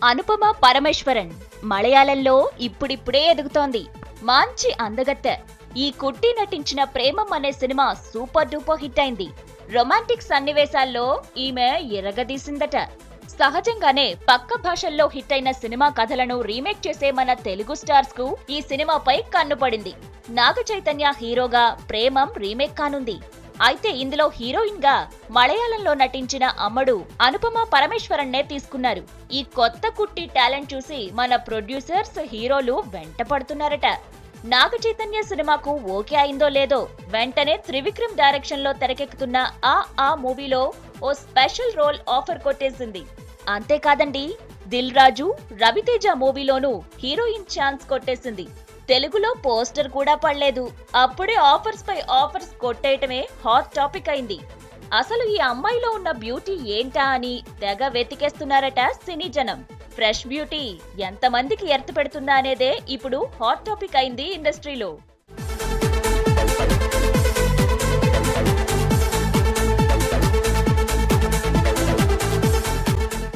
అనుపమ పరమేశ్వరన్ మలయాళంలో ఇప్పుడిప్పుడే ఎదుగుతోంది. మంచి అందగత్తె. ఈ కుట్టి నటించిన ప్రేమం అనే సినిమా సూపర్ డూపర్ హిట్ అయింది. రొమాంటిక్ సన్నివేశాల్లో ఈమె ఎరగదీసిందట. సహజంగానే పక్క భాషల్లో హిట్ అయిన సినిమా కథలను రీమేక్ చేసే మన తెలుగు స్టార్స్ కు ఈ సినిమాపై కన్నుపడింది. నాగ చైతన్య హీరోగా ప్రేమం రీమేక్ కానుంది. అయితే ఇందులో హీరోయిన్ గా మలయాళంలో నటించిన అమ్మడు అనుపమ పరమేశ్వరన్నే తీసుకున్నారు. ఈ కొత్త కుట్టి టాలెంట్ చూసి మన ప్రొడ్యూసర్స్ హీరోలు వెంట పడుతున్నారట. నాగ చైతన్య సినిమాకు ఓకే అయిందో లేదో వెంటనే త్రివిక్రమ్ డైరెక్షన్ లో తెరకెక్కుతున్న ఆ మూవీలో ఓ స్పెషల్ రోల్ ఆఫర్ కొట్టేసింది. అంతేకాదండి, దిల్ రాజు, రవితేజ మూవీలోనూ హీరోయిన్ ఛాన్స్ కొట్టేసింది. తెలుగులో పోస్టర్ కూడా పడలేదు. అప్పుడే ఆఫర్స్ పై ఆఫర్స్ కొట్టేయటమే హాట్ టాపిక్ అయింది. అసలు ఈ అమ్మాయిలో ఉన్న బ్యూటీ ఏంటా అని తెగ వెతికేస్తున్నారట సినీ జనం. ఫ్రెష్ బ్యూటీ ఎంతమందికి ఎర్త్ పెడుతుందా అనేదే ఇప్పుడు హాట్ టాపిక్ అయింది ఇండస్ట్రీలో.